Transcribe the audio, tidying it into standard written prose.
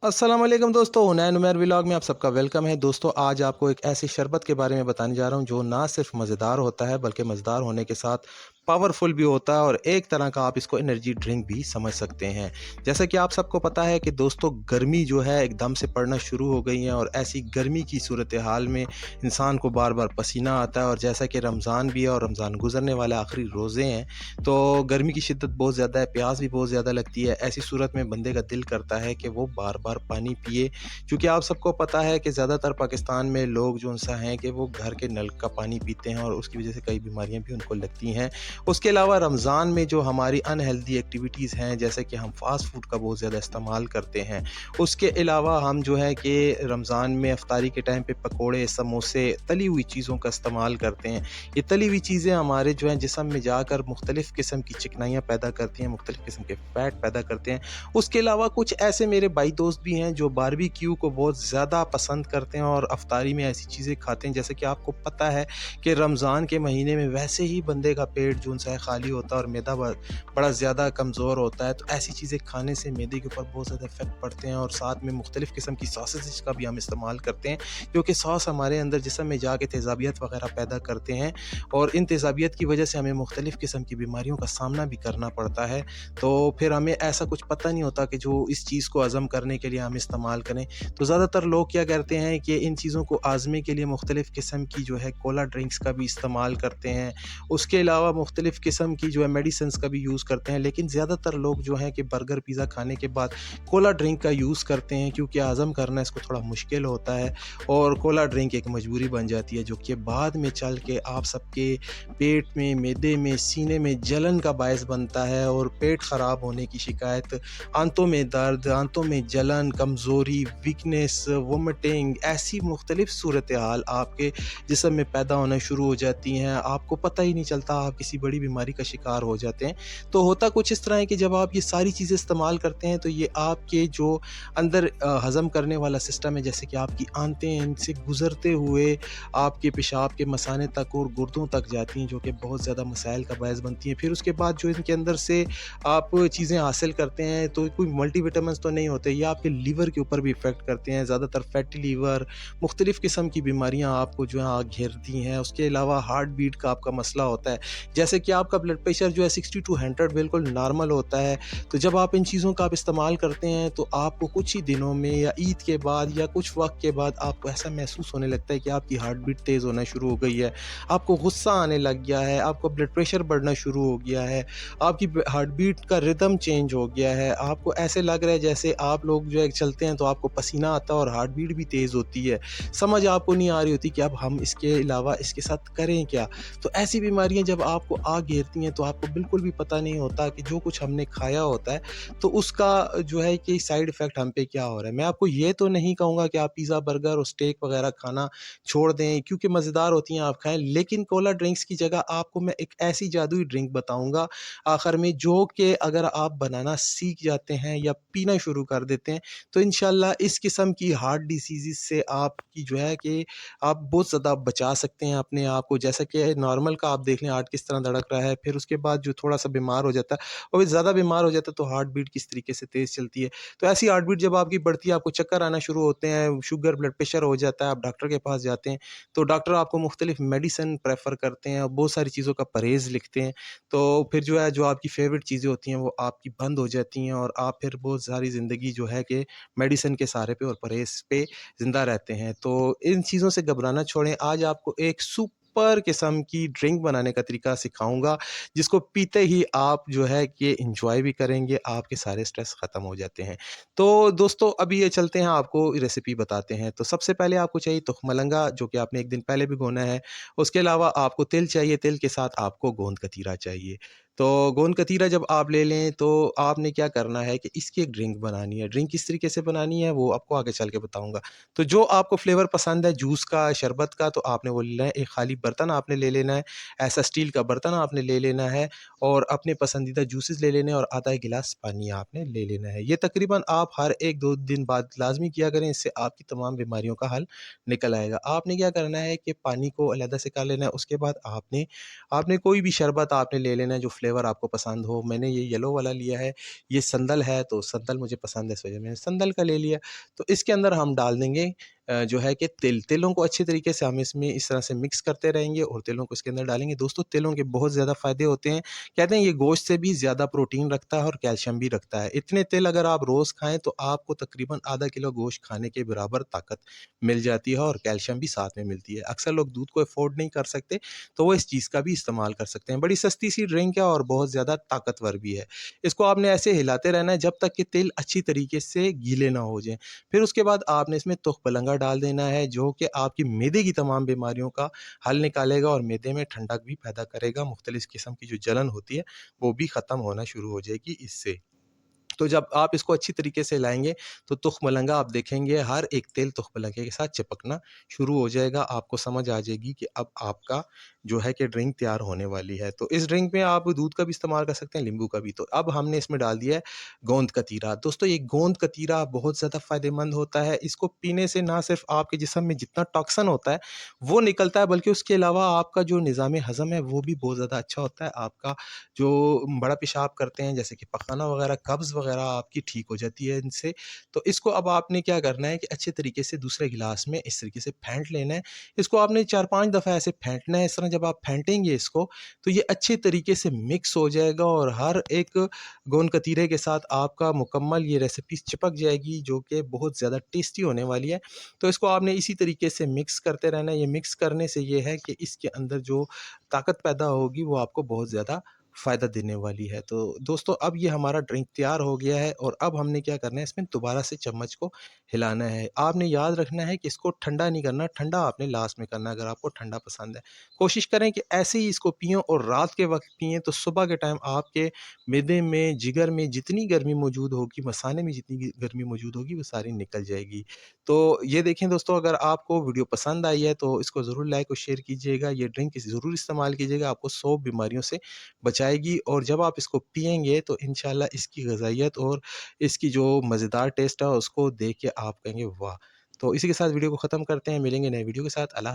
अस्सलाम वालेकुम दोस्तों, हुनैन उमर व्लॉग में आप सबका वेलकम है। दोस्तों, आज आपको एक ऐसी शरबत के बारे में बताने जा रहा हूँ जो ना सिर्फ मज़ेदार होता है बल्कि मज़ेदार होने के साथ पावरफुल भी होता है और एक तरह का आप इसको एनर्जी ड्रिंक भी समझ सकते हैं। जैसा कि आप सबको पता है कि दोस्तों, गर्मी जो है एकदम से पड़ना शुरू हो गई है और ऐसी गर्मी की सूरत हाल में इंसान को बार-बार पसीना आता है और जैसा कि रमज़ान भी है और रमज़ान गुज़रने वाला आखिरी रोज़े हैं, तो गर्मी की शिद्दत बहुत ज़्यादा है, प्यास भी बहुत ज़्यादा लगती है। ऐसी सूरत में बंदे का दिल करता है कि वो बार-बार पानी पिए, क्योंकि आप सबको पता है कि ज़्यादातर पाकिस्तान में लोग जो-सा हैं कि वो घर के नल का पानी पीते हैं और उसकी वज़ह से कई बीमारियाँ भी उनको लगती हैं। उसके अलावा रमज़ान में जो हमारी अनहेल्दी एक्टिविटीज़ हैं, जैसे कि हम फ़ास्ट फ़ूड का बहुत ज़्यादा इस्तेमाल करते हैं। उसके अलावा हम जो है कि रमज़ान में इफ्तारी के टाइम पे पकोड़े, समोसे, तली हुई चीज़ों का इस्तेमाल करते हैं। ये तली हुई चीज़ें हमारे जो हैं जिस्म में जाकर मुख्तलिफ़ किस्म की चिकनाइयाँ पैदा करती हैं, मुख्तलिफ़ किस्म के फ़ैट पैदा करते हैं। उसके अलावा कुछ ऐसे मेरे भाई दोस्त भी हैं जो बारबेक्यू को बहुत ज़्यादा पसंद करते हैं और इफ्तारी में ऐसी चीज़ें खाते हैं। जैसे कि आपको पता है कि रमज़ान के महीने में वैसे ही बंदे का पेट जो-सा है खाली होता है और मैदा बड़ा ज़्यादा कमज़ोर होता है, तो ऐसी चीज़ें खाने से मैदे के ऊपर बहुत ज़्यादा इफ़ेक्ट पड़ते हैं और साथ में मुख्तलिफ़ किस्म की सॉसेज़ का भी हम इस्तेमाल करते हैं, क्योंकि सॉस हमारे अंदर जिस्म में जाके तेज़ाबियत वग़ैरह पैदा करते हैं और इन तेज़ाबियत की वजह से हमें मुख्तलिफ़ किस्म की बीमारियों का सामना भी करना पड़ता है। तो फिर हमें ऐसा कुछ पता नहीं होता कि जो इस चीज़ को हज़म करने के लिए हम इस्तेमाल करें। तो ज़्यादातर लोग क्या करते हैं कि इन चीज़ों को आज़मने के लिए मुख्तलिफ़ किस्म की जो है कोला ड्रिंक्स का भी इस्तेमाल करते हैं। उसके अलावा मुख्तलिफ़ किस्म की जो है मेडिसिन्स का भी यूज़ करते हैं, लेकिन ज़्यादातर लोग जो हैं कि बर्गर, पिज़्ज़ा खाने के बाद कोला ड्रिंक का यूज़ करते हैं, क्योंकि हज़म करना इसको थोड़ा मुश्किल होता है और कोला ड्रिंक एक मजबूरी बन जाती है, जो कि बाद में चल के आप सबके पेट में, मैदे में, सीने में जलन का बायस बनता है और पेट ख़राब होने की शिकायत, आंतों में दर्द, आंतों में जलन, कमज़ोरी, वीकनेस, वोमिटिंग, ऐसी मुख्तलिफ़ सूरत हाल आपके जिस्म में पैदा होना शुरू हो जाती हैं। आपको पता ही नहीं चलता, आप किसी बड़ी बीमारी का शिकार हो जाते हैं। तो होता कुछ इस तरह है कि जब आप ये सारी चीज़ें इस्तेमाल करते हैं, तो ये आपके जो अंदर हज़म करने वाला सिस्टम है, जैसे कि आपकी आंतें हैं, इनसे गुज़रते हुए आपके पेशाब के मसाने तक और गुर्दों तक जाती हैं, जो कि बहुत ज़्यादा मसाइल का बायस बनती हैं। फिर उसके बाद जो इनके अंदर से आप चीज़ें हासिल करते हैं, तो कोई मल्टीविटामिन्स तो नहीं होते, ये आपके लीवर के ऊपर भी इफ़ेक्ट करते हैं। ज़्यादातर फैटी लीवर, मुख्तलिफ़ किस्म की बीमारियाँ आपको जो है घेरती हैं। उसके अलावा हार्ट बीट का आपका मसला होता है, जैसे कि आपका ब्लड प्रेशर जो है 60 टू 100 बिल्कुल नॉर्मल होता है। तो जब आप इन चीज़ों का आप इस्तेमाल करते हैं, तो आपको कुछ ही दिनों में या ईद के बाद या कुछ वक़्त के बाद आपको ऐसा महसूस होने लगता है कि आपकी हार्ट बीट तेज़ होना शुरू हो गई है, आपको गुस्सा आने लग गया है, आपको ब्लड प्रेशर बढ़ना शुरू हो गया है, आपकी हार्ट बीट का रिदम चेंज हो गया है। आपको ऐसे लग रहा है जैसे आप लोग जो है चलते हैं तो आपको पसीना आता है और हार्ट बीट भी तेज़ होती है। समझ आपको नहीं आ रही होती कि अब हम इसके अलावा इसके साथ करें क्या? तो ऐसी बीमारियाँ जब आपको घेरती हैं, तो आपको बिल्कुल भी पता नहीं होता कि जो कुछ हमने खाया होता है, तो उसका जो है कि साइड इफ़ेक्ट हम पे क्या हो रहा है। मैं आपको ये तो नहीं कहूँगा कि आप पिज़्ज़ा, बर्गर और स्टेक वग़ैरह खाना छोड़ दें, क्योंकि मज़ेदार होती हैं, आप खाएँ। लेकिन कोला ड्रिंक्स की जगह आपको मैं एक ऐसी जादुई ड्रिंक बताऊँगा आखिर में, जो कि अगर आप बनाना सीख जाते हैं या पीना शुरू कर देते हैं, तो इंशाल्लाह इस किस्म की हार्ट डिसीज़ेज़ से आपकी जो है कि आप बहुत ज़्यादा बचा सकते हैं अपने आप को। जैसा कि नॉर्मल का आप देख लें हार्ट किस तरह धड़क रहा है, फिर उसके बाद जो थोड़ा-सा बीमार हो जाता है और फिर ज़्यादा बीमार हो जाता है, तो हार्ट बीट किस तरीके से तेज़ चलती है। तो ऐसी हार्ट बीट जब आपकी बढ़ती है, आपको चक्कर आना शुरू होते हैं, शुगर, ब्लड प्रेशर हो जाता है, आप डॉक्टर के पास जाते हैं, तो डॉक्टर आपको मुख्तलिफ़ मेडिसिन प्रेफ़र करते हैं और बहुत सारी चीज़ों का परहेज़ लिखते हैं। तो फिर जो है, जो आपकी फ़ेवरेट चीज़ें होती हैं, वो आपकी बंद हो जाती हैं और आप फिर बहुत सारी ज़िंदगी जो है कि मेडिसिन के सहारे पे और परहेज़ पे ज़िंदा रहते हैं। तो इन चीज़ों से घबराना छोड़ें। आज आपको एक सुपर किस्म की ड्रिंक बनाने का तरीका सिखाऊँगा, जिसको पीते ही आप जो है कि एन्जॉय भी करेंगे, आपके सारे स्ट्रेस ख़त्म हो जाते हैं। तो दोस्तों, अभी ये चलते हैं, आपको रेसिपी बताते हैं। तो सबसे पहले आपको चाहिए तुख़मलंगा, जो कि आपने 1 दिन पहले भिगोना है। उसके अलावा आपको तिल चाहिए, तिल के साथ आपको गोंद कतीरा चाहिए। तो गोंद कतीरा जब आप ले लें, तो आपने क्या करना है कि इसकी एक ड्रिंक बनानी है। ड्रिंक किस तरीके से बनानी है, वो आपको आगे चल के बताऊँगा। तो जो आपको फ्लेवर पसंद है जूस का, शरबत का, तो आपने वो लेना है। एक खाली बर्तन आपने ले लेना है, ऐसा स्टील का बर्तन आपने ले लेना है और अपने पसंदीदा जूसेस ले लेने हैं और आधा 1 गिलास पानी आपने ले लेना है। ये तकरीबन आप हर 1-2 दिन बाद लाज़मी किया करें, इससे आपकी तमाम बीमारियों का हल निकल आएगा। आपने क्या करना है कि पानी को अलहदा से कर लेना है, उसके बाद आपने आपने कोई भी शरबत आपने ले लेना है जो फ्लेवर आपको पसंद हो। मैंने ये येलो वाला लिया है, ये संदल है तो संदल मुझे पसंद है, इस वजह मैंने संदल का ले लिया। तो इसके अंदर हम डाल देंगे जो है कि तिलों को अच्छे तरीके से हम इसमें इस तरह से मिक्स करते रहेंगे और तिलों को इसके अंदर डालेंगे। दोस्तों तिलों के बहुत ज़्यादा फ़ायदे होते हैं। कहते हैं ये गोश्त से भी ज़्यादा प्रोटीन रखता है और कैल्शियम भी रखता है। इतने तिल अगर आप रोज़ खाएँ तो आपको तकरीबन आधा किलो गोश्त खाने के बराबर ताकत मिल जाती है और कैल्शियम भी साथ में मिलती है। अक्सर लोग दूध को अफ़ोर्ड नहीं कर सकते, तो वो इस चीज़ का भी इस्तेमाल कर सकते हैं। बड़ी सस्ती सी ड्रिंक है और बहुत ज़्यादा ताकतवर भी है। इसको आपने ऐसे हिलाते रहना है जब तक कि तिल अच्छी तरीके से गीले ना हो जाएँ। फिर उसके बाद आपने इसमें तुख बलंगा डाल देना है, जो कि आपकी मैदे की तमाम बीमारियों का हल निकालेगा और मैदे में ठंडक भी पैदा करेगा। मुख्तलिफ़ किस्म की जो जलन होती है, वो भी ख़त्म होना शुरू हो जाएगी इससे। तो जब आप इसको अच्छी तरीके से हिलाएँगे, तो तुख-मलंगा आप देखेंगे हर एक तेल तुख-मलंगे के साथ चिपकना शुरू हो जाएगा। आपको समझ आ जाएगी कि अब आपका जो है कि ड्रिंक तैयार होने वाली है। तो इस ड्रिंक में आप दूध का भी इस्तेमाल कर सकते हैं, नींबू का भी। तो अब हमने इसमें डाल दिया है गोंद कतीरा। दोस्तों ये गोंद कतीरा बहुत ज़्यादा फ़ायदेमंद होता है। इसको पीने से ना सिर्फ़ आपके जिस्म में जितना टॉक्सिन होता है, वो निकलता है, बल्कि उसके अलावा आपका जो निज़ाम हज़म है, वो भी बहुत ज़्यादा अच्छा होता है। आपका जो बड़ा पेशाब करते हैं जैसे कि पखाना वगैरह, कब्ज़ वगैरह आपकी ठीक हो जाती है इनसे। तो इसको अब आपने क्या करना है कि अच्छे तरीके से दूसरे गिलास में इस तरीके से फेंट लेना है। इसको आपने 4-5 दफ़ा ऐसे फेंटना है। इस तरह जब आप फेंटेंगे इसको, तो ये अच्छे तरीके से मिक्स हो जाएगा और हर एक गोंद कतीरे के साथ आपका मुकम्मल ये रेसिपी चिपक जाएगी, जो कि बहुत ज़्यादा टेस्टी होने वाली है। तो इसको आपने इसी तरीके से मिक्स करते रहना है। ये मिक्स करने से ये है कि इसके अंदर जो ताकत पैदा होगी, वो आपको बहुत ज़्यादा फ़ायदा देने वाली है। तो दोस्तों अब ये हमारा ड्रिंक तैयार हो गया है और अब हमने क्या करना है, इसमें दोबारा से चम्मच को हिलाना है। आपने याद रखना है कि इसको ठंडा नहीं करना, ठंडा आपने लास्ट में करना है अगर आपको ठंडा पसंद है। कोशिश करें कि ऐसे ही इसको पिएँ और रात के वक़्त पिएँ, तो सुबह के टाइम आपके मैदे में, जिगर में जितनी गर्मी मौजूद होगी, मसाने में जितनी गर्मी मौजूद होगी, वो सारी निकल जाएगी। तो ये देखें दोस्तों, अगर आपको वीडियो पसंद आई है तो इसको ज़रूर लाइक और शेयर कीजिएगा। ये ड्रिंक ज़रूर इस्तेमाल कीजिएगा, आपको 100 बीमारियों से बचाएगी और जब आप इसको पिएँगे तो इंशाल्लाह इसकी ग़ज़ाइयत और इसकी जो मज़ेदार टेस्ट है उसको देख के आप कहेंगे वाह! तो इसी के साथ वीडियो को ख़त्म करते हैं, मिलेंगे नए वीडियो के साथ। अल्लाह